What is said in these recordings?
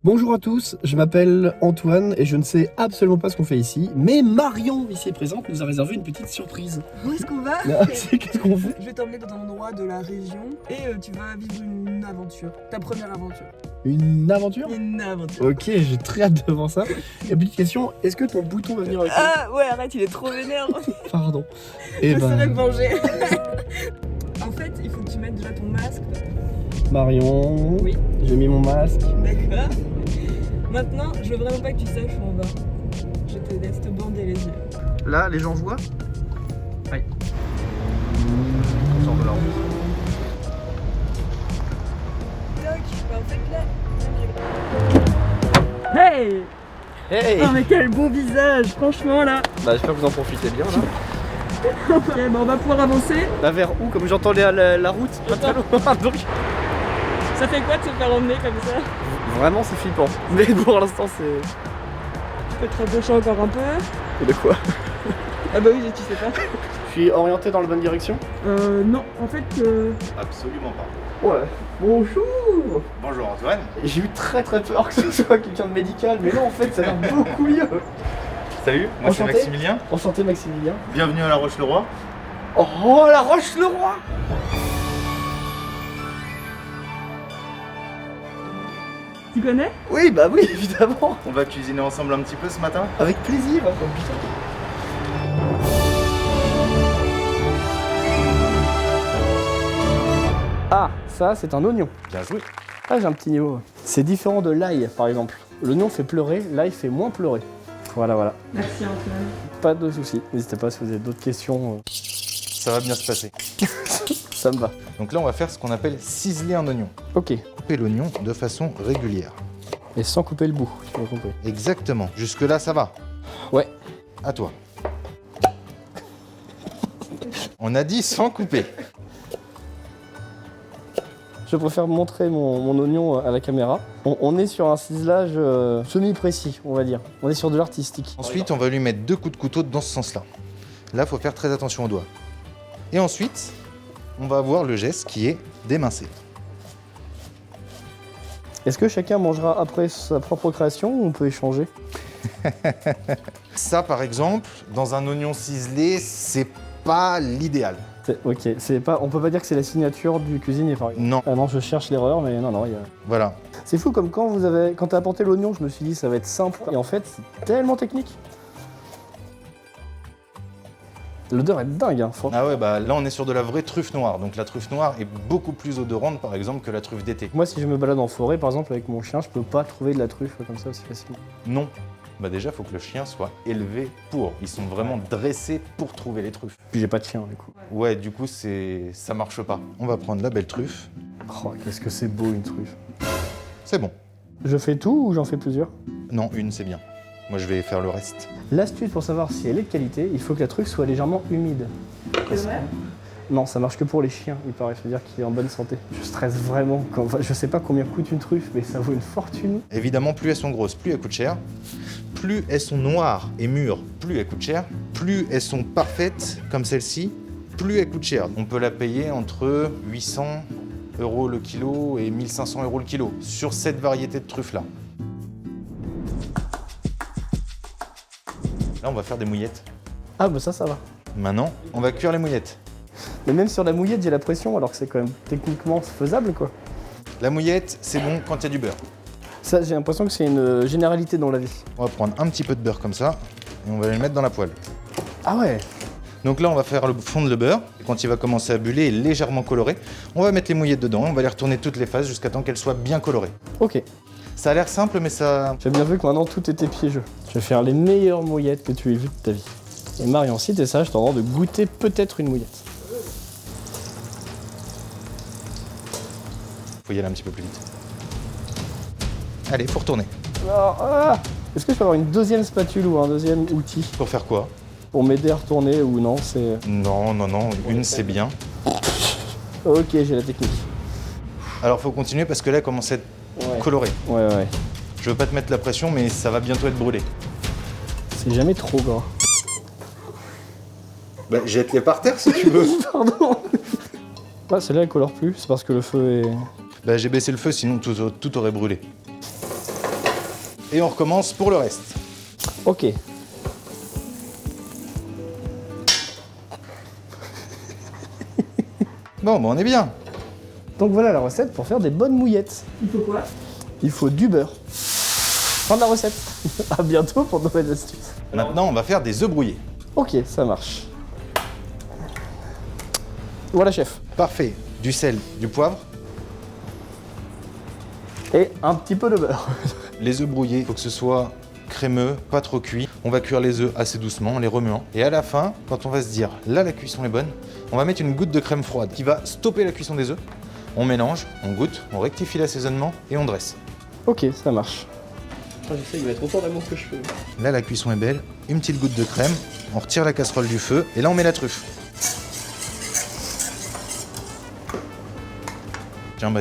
Bonjour à tous, je m'appelle Antoine et je ne sais absolument pas ce qu'on fait ici, mais Marion, ici présente, nous a réservé une petite surprise. Où est-ce qu'on va? Qu'est-ce qu'on fait? Je vais t'emmener dans un endroit de la région et tu vas vivre une aventure. Ta première aventure. Une aventure? Une aventure. Ok, j'ai très hâte de voir ça. Et petite question, est-ce que ton bouton va venir avec moi? Ah ouais, arrête, il est trop vénère. Pardon. Et Je serais vengée. En fait, il faut que tu mettes déjà ton masque. Marion, Oui. J'ai mis mon masque. D'accord. Maintenant, je veux vraiment pas que tu saches où on va. Je te laisse te bander les yeux. Là, les gens voient? Oui. On sort de la route. Toc, bah en fait là... Hey! Hey! Oh mais quel beau visage, franchement là. Bah j'espère que vous en profitez bien là. Ok, bah on va pouvoir avancer. Là vers où? Comme j'entends la route, pas très loin. Donc... Ça fait quoi de se faire emmener comme ça? Vraiment c'est flippant. Mais pour l'instant c'est... Tu peux te rapprocher encore un peu. De quoi? Ah bah oui, tu sais pas. Je suis orienté dans la bonne direction? Non, en fait... Absolument pas. Ouais. Bonjour! Bonjour Antoine. J'ai eu très peur que ce soit quelqu'un de médical, mais non en fait ça a l'air beaucoup mieux. Salut, moi c'est Enchanté. Maximilien. Enchanté Maximilien. Bienvenue à La Roche-le-Roi. Oh la Roche-le-Roi! Tu connais? Oui bah oui évidemment. On va cuisiner ensemble un petit peu ce matin. Avec plaisir. Oh, putain. Ah, ça c'est un oignon. Bien joué. Ah j'ai un petit niveau. C'est différent de l'ail par exemple. L'oignon fait pleurer, l'ail fait moins pleurer. Voilà. Merci Antoine. Pas de soucis. N'hésitez pas si vous avez d'autres questions. Ça va bien se passer. Ça me va. Donc là on va faire ce qu'on appelle ciseler un oignon. Ok. Couper l'oignon de façon régulière. Et sans couper le bout, si vous avez compris. Exactement. Jusque là ça va. Ouais. À toi. On a dit sans couper. Je préfère montrer mon oignon à la caméra. On est sur un ciselage semi-précis, on va dire. On est sur de l'artistique. Ensuite on va lui mettre 2 coups de couteau dans ce sens-là. Là faut faire très attention aux doigts. Et ensuite on va avoir le geste qui est d'émincer. Est-ce que chacun mangera après sa propre création ou on peut échanger? Ça par exemple, dans un oignon ciselé, c'est pas l'idéal. Ok, on peut pas dire que c'est la signature du cuisinier par exemple. Non, Ah non, je cherche l'erreur, mais non, voilà. C'est fou comme quand t'as apporté l'oignon, je me suis dit ça va être simple. Et en fait, c'est tellement technique. L'odeur est dingue, hein, franchement. Ah ouais, bah là on est sur de la vraie truffe noire. Donc la truffe noire est beaucoup plus odorante par exemple que la truffe d'été. Moi, si je me balade en forêt, par exemple, avec mon chien, je peux pas trouver de la truffe comme ça aussi facilement. Non. Bah déjà, faut que le chien soit élevé pour. Ils sont vraiment dressés pour trouver les truffes. Puis j'ai pas de chien, du coup. Ouais, du coup, ça marche pas. On va prendre la belle truffe. Oh, qu'est-ce que c'est beau une truffe. C'est bon. Je fais tout ou j'en fais plusieurs? Non, une, c'est bien. Moi, je vais faire le reste. L'astuce pour savoir si elle est de qualité, il faut que la truffe soit légèrement humide. C'est vrai? Non, ça marche que pour les chiens, il paraît, se dire qu'il est en bonne santé. Je stresse vraiment. Je sais pas combien coûte une truffe, mais ça vaut une fortune. Évidemment, plus elles sont grosses, plus elles coûtent cher. Plus elles sont noires et mûres, plus elles coûtent cher. Plus elles sont parfaites, comme celle-ci, plus elles coûtent cher. On peut la payer entre 800 € le kilo et 1500 € le kilo sur cette variété de truffes-là. Là, on va faire des mouillettes. Ah bah ça va. Maintenant, on va cuire les mouillettes. Mais même sur la mouillette, j'ai la pression, alors que c'est quand même techniquement faisable, quoi. La mouillette, c'est bon quand il y a du beurre. Ça, j'ai l'impression que c'est une généralité dans la vie. On va prendre un petit peu de beurre comme ça et on va le mettre dans la poêle. Ah ouais. Donc là, on va faire fondre le beurre. Quand il va commencer à buller et légèrement coloré, on va mettre les mouillettes dedans. On va les retourner toutes les phases jusqu'à temps qu'elles soient bien colorées. Ok. Ça a l'air simple, mais ça... J'ai bien vu que maintenant tout était piégeux. Je vais faire les meilleures mouillettes que tu aies vues de ta vie. Et Marion, si t'es sage, t'as le droit de goûter peut-être une mouillette. Faut y aller un petit peu plus vite. Allez, faut retourner. Est-ce que je peux avoir une deuxième spatule ou un deuxième outil Pour faire quoi? pour m'aider à retourner ou non? C'est Non, une c'est bien. ok, j'ai la technique. Alors faut continuer parce que là, elle commence à être Ouais. colorée. Ouais. Je veux pas te mettre la pression, mais ça va bientôt être brûlé. C'est jamais trop gras. Bah, jette-les par terre si tu veux. Pardon. Ah, celle-là elle colore plus, c'est parce que le feu est. Bah, j'ai baissé le feu, sinon tout aurait brûlé. et on recommence pour le reste. Ok. Bon, on est bien. Donc voilà la recette pour faire des bonnes mouillettes. Il faut quoi? Il faut du beurre. Fin de la recette. À bientôt pour de nouvelles astuces. Maintenant, on va faire des œufs brouillés. Ok, ça marche. Voilà chef. Parfait. Du sel, du poivre. Et un petit peu de beurre. Les œufs brouillés, il faut que ce soit crémeux, pas trop cuit. On va cuire les œufs assez doucement en les remuant. Et à la fin, quand on va se dire là la cuisson est bonne, on va mettre une goutte de crème froide qui va stopper la cuisson des œufs. On mélange, on goûte, on rectifie l'assaisonnement et on dresse. Ok, ça marche. Je sais, il va être autant d'amour que je peux. Là la cuisson est belle, une petite goutte de crème, on retire la casserole du feu et là on met la truffe. Tiens, bah.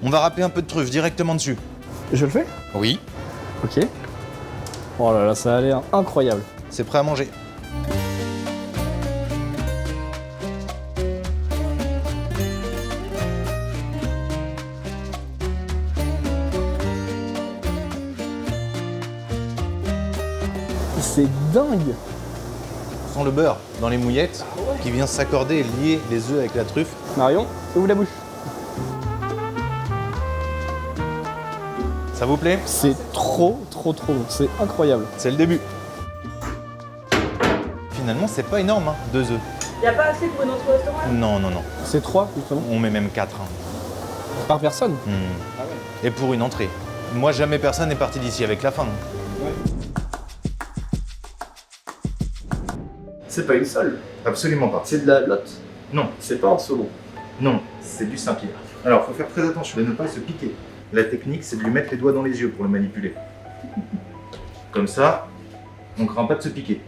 On va râper un peu de truffe directement dessus. Je le fais? Oui. Ok. Oh là là, ça a l'air incroyable. C'est prêt à manger. C'est dingue. On sent le beurre dans les mouillettes qui vient s'accorder et lier les œufs avec la truffe. Marion, ouvre la bouche. Ça vous plaît? C'est trop bon. C'est incroyable. C'est le début. Finalement, c'est pas énorme, hein, 2 œufs. Y a pas assez pour une entrée au restaurant? Non, non, non. C'est 3 justement. On met même 4. Par personne. Et pour une entrée. Moi, jamais personne n'est parti d'ici avec la faim. C'est pas une sole. Absolument pas. C'est de la lotte. Non, C'est pas un saumon. non, c'est du Saint-Pierre. Alors, faut faire très attention de ne pas se piquer. La technique, c'est de lui mettre les doigts dans les yeux pour le manipuler. Comme ça, on ne craint pas de se piquer.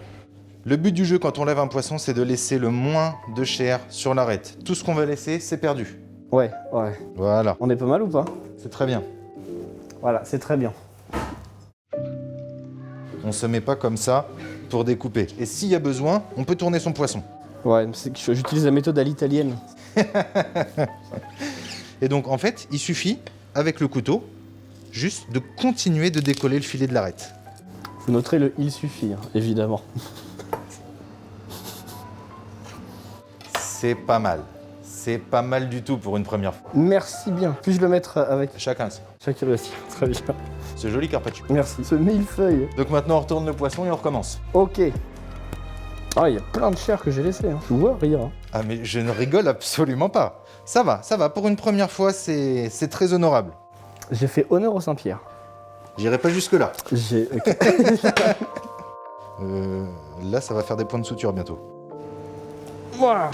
Le but du jeu quand on lave un poisson, c'est de laisser le moins de chair sur l'arête. Tout ce qu'on va laisser, c'est perdu. Ouais. Voilà, On est pas mal ou pas? c'est très bien. Voilà, c'est très bien. On se met pas comme ça pour découper. Et s'il y a besoin, on peut tourner son poisson. Ouais, c'est que j'utilise la méthode à l'italienne. Et donc, en fait, il suffit, avec le couteau, juste de continuer de décoller le filet de l'arête. Vous noterez le il suffit, hein, évidemment. C'est pas mal. C'est pas mal du tout pour une première fois. Merci bien. Puis-je le mettre avec Chacun. chacun aussi? Très bien. C'est joli carpaccio. Merci. Ce millefeuille. Donc maintenant, on retourne le poisson et on recommence. Ok. Ah, il y a plein de chair que j'ai laissé. Hein. Je vois rire. Hein. Ah, mais je ne rigole absolument pas. Ça va, ça va. Pour une première fois, c'est très honorable. J'ai fait honneur au Saint-Pierre. J'irai pas jusque-là. J'ai. Là, ça va faire des points de suture bientôt. Ouah.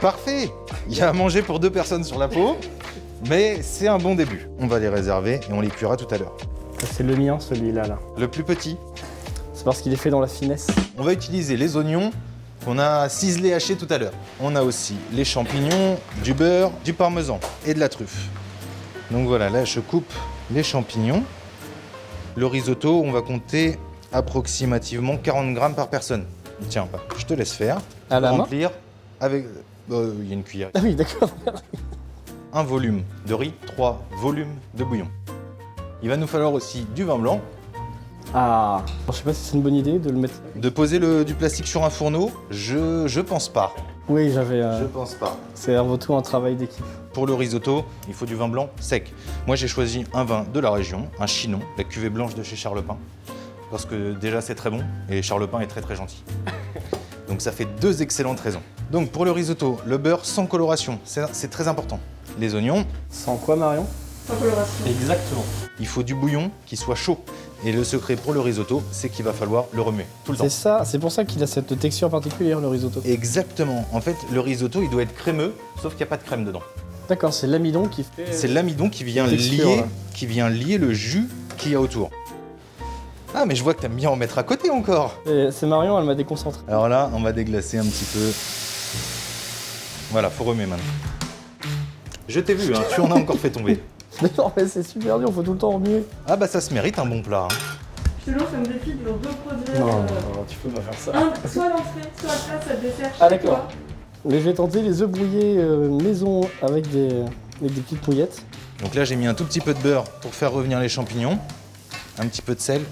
Parfait. Il y a à manger pour 2 personnes sur la peau, mais c'est un bon début. On va les réserver et on les cuira tout à l'heure. C'est le mien, celui-là. Là. Le plus petit, C'est parce qu'il est fait dans la finesse. on va utiliser les oignons qu'on a ciselés hachés tout à l'heure. On a aussi les champignons, du beurre, du parmesan et de la truffe. Donc voilà, là je coupe les champignons. Le risotto, on va compter approximativement 40 grammes par personne. Tiens, je te laisse faire. À la main? Remplir avec... Il y a une cuillère. Ah oui, d'accord. Un volume de riz, 3 volumes de bouillon. Il va nous falloir aussi du vin blanc, Ah. Je sais pas si c'est une bonne idée de le mettre. de poser du plastique sur un fourneau. Je pense pas. Oui, j'avais. Je pense pas. C'est avant tout un travail d'équipe. Pour le risotto, il faut du vin blanc sec. Moi, j'ai choisi un vin de la région, un Chinon, la cuvée blanche de chez Charlepin. Parce que déjà, c'est très bon et Charlepin est très très gentil. Donc ça fait 2 excellentes raisons. Donc pour le risotto, le beurre sans coloration, c'est très important. Les oignons, Sans quoi, Marion? Sans coloration. Exactement. il faut du bouillon qui soit chaud. Et le secret pour le risotto, c'est qu'il va falloir le remuer tout le temps. C'est ça, c'est pour ça qu'il a cette texture particulière, le risotto. Exactement. En fait, le risotto, il doit être crémeux, sauf qu'il n'y a pas de crème dedans. D'accord, c'est l'amidon qui fait. C'est l'amidon qui vient Texture, lier, là. le jus qu'il y a autour. Ah, mais je vois que t'aimes bien en mettre à côté encore. Et c'est Marion, elle m'a déconcentré. Alors là, on va déglacer un petit peu. Voilà, faut remuer maintenant. Je t'ai vu, hein, tu en as encore fait tomber. Mais non, mais c'est super dur, faut tout le temps remuer. Ah bah ça se mérite un bon plat. Hein. Je te lance un défi de reproduire Non, tu peux pas faire ça. soit l'entrée, soit la place, ça dessert. Ah, chez d'accord. toi. Mais je vais tenter les œufs brouillés maison avec des petites mouillettes. Donc là, j'ai mis un tout petit peu de beurre pour faire revenir les champignons. Un petit peu de sel.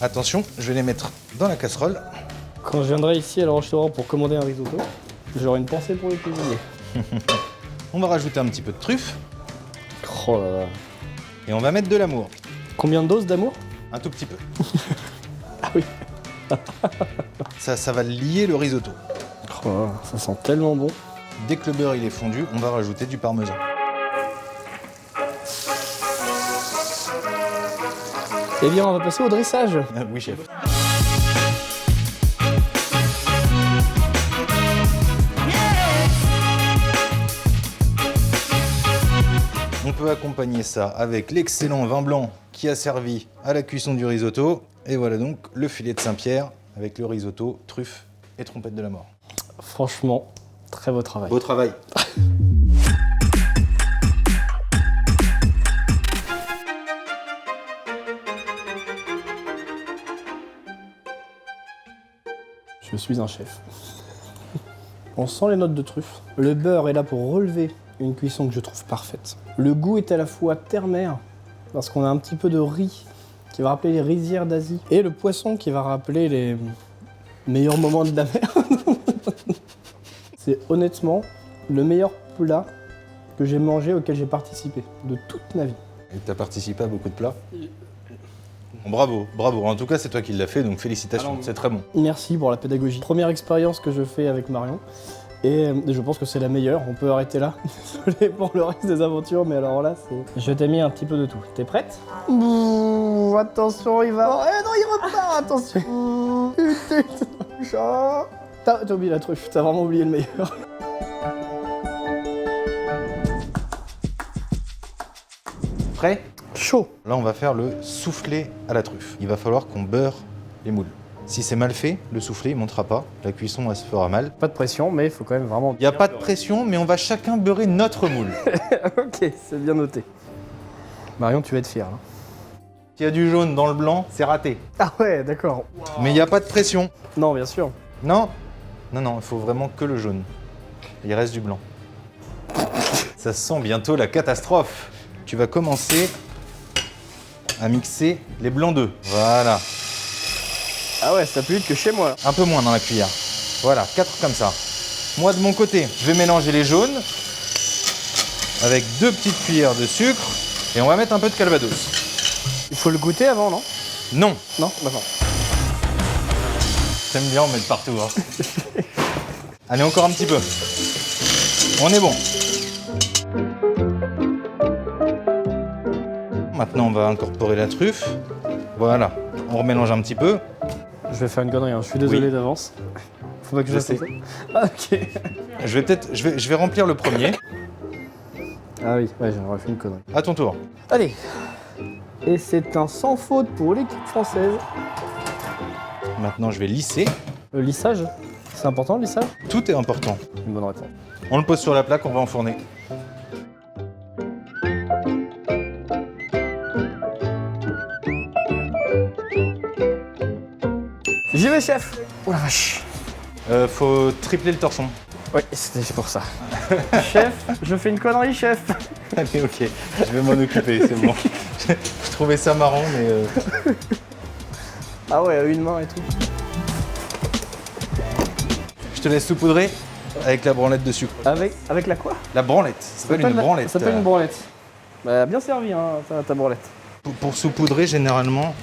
Attention, je vais les mettre dans la casserole. Quand je viendrai ici à la Roche-Laurent pour commander un risotto, j'aurai une pensée pour les cuisiniers. On va rajouter un petit peu de truffe. Oh là là. Et on va mettre de l'amour. Combien de doses d'amour? Un tout petit peu. Ah oui. Ça va lier le risotto. Oh là là, ça sent tellement bon. Dès que le beurre il est fondu, on va rajouter du parmesan. Eh bien, on va passer au dressage. Oui, chef. On peut accompagner ça avec l'excellent vin blanc qui a servi à la cuisson du risotto. Et voilà donc le filet de Saint-Pierre avec le risotto, truffe et trompette de la mort. Franchement, très beau travail. Beau travail. Je suis un chef. On sent les notes de truffe. Le beurre est là pour relever une cuisson que je trouve parfaite. Le goût est à la fois terre-mer, parce qu'on a un petit peu de riz qui va rappeler les rizières d'Asie, et le poisson qui va rappeler les meilleurs moments de la mer. C'est honnêtement le meilleur plat que j'ai mangé auquel j'ai participé de toute ma vie. Et tu as participé à beaucoup de plats? Bravo, bravo. En tout cas, c'est toi qui l'as fait, donc félicitations. Alors, c'est très bon. Merci pour la pédagogie. Première expérience que je fais avec Marion. Et je pense que c'est la meilleure. On peut arrêter là. Désolé pour le reste des aventures, mais alors là, c'est... Je t'ai mis un petit peu de tout. T'es prête? Bouh, attention, il va... Oh, non, il repart, attention. T'as oublié la truffe. T'as vraiment oublié le meilleur. Prêt? Chaud. Là, on va faire le soufflé à la truffe. Il va falloir qu'on beurre les moules. Si c'est mal fait, le soufflé ne montera pas. La cuisson, elle se fera mal. Pas de pression, mais il faut quand même vraiment... Il n'y a pas de pression, mais on va chacun beurrer notre moule. Ok, c'est bien noté. Marion, tu vas être fière. Hein. S'il y a du jaune dans le blanc, c'est raté. Ah ouais, d'accord. Mais il n'y a pas de pression. Non, bien sûr. Non, non, non, il faut vraiment que le jaune. Il reste du blanc. Ça sent bientôt la catastrophe. Tu vas commencer à mixer les blancs d'œufs. Voilà. Ah ouais, ça plus vite que chez moi. Un peu moins dans la cuillère. Voilà, 4 comme ça. Moi, de mon côté, je vais mélanger les jaunes avec 2 petites cuillères de sucre et on va mettre un peu de calvados. Il faut le goûter avant, non? Non. Non, d'accord. T'aimes bien en mettre partout, hein. Allez, encore un petit peu. On est bon. Maintenant, on va incorporer la truffe. Voilà, on remélange un petit peu. Je vais faire une connerie, hein. Je suis désolé Oui. d'avance. Faut pas que je Je fasse sais. ça. Ah, ok. Je vais remplir le premier. Ah oui, ouais, j'aurais fait une connerie. À ton tour. Allez. Et c'est un sans faute pour l'équipe française. Maintenant, je vais lisser. Le lissage, c'est important le lissage? Tout est important. Une bonne réponse. On le pose sur la plaque, on va enfourner. J'y vais, chef. Oh la vache. Faut tripler le torchon. Oui, c'était pour ça. Chef, je fais une connerie, chef. Allez, ok, je vais m'en occuper, c'est bon. Je trouvais ça marrant, mais... Ah ouais, à une main et tout. Je te laisse saupoudrer avec la branlette de sucre. Avec la quoi? La branlette, ça s'appelle une branlette. Ça s'appelle une branlette. Bah, bien servi, hein, ta branlette. Pour saupoudrer, généralement...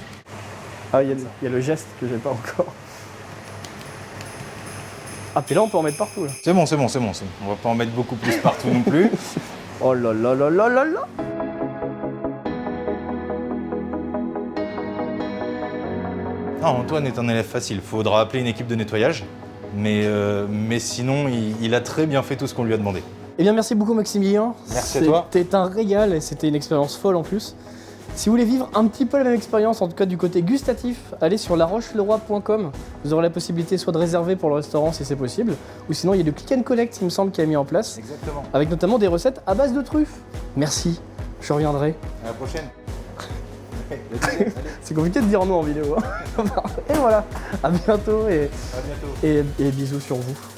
Ah, il y a le geste que j'ai pas encore. Ah, puis là, on peut en mettre partout, là. C'est bon, c'est bon, c'est bon, c'est bon. On va pas en mettre beaucoup plus partout non plus. Oh là là là là là là. Ah, Antoine est un élève facile. Faudra appeler une équipe de nettoyage. Mais sinon, il a très bien fait tout ce qu'on lui a demandé. Eh bien, merci beaucoup, Maximilien. Merci à toi. C'était un régal et c'était une expérience folle en plus. Si vous voulez vivre un petit peu la même expérience, en tout cas du côté gustatif, allez sur larocheleroy.com. Vous aurez la possibilité soit de réserver pour le restaurant si c'est possible, ou sinon il y a le click and collect, il me semble, qui a mis en place, Exactement. avec notamment des recettes à base de truffes. Merci, je reviendrai. À la prochaine. C'est compliqué de dire non en vidéo. Hein. Et voilà, à bientôt À bientôt. et bisous sur vous.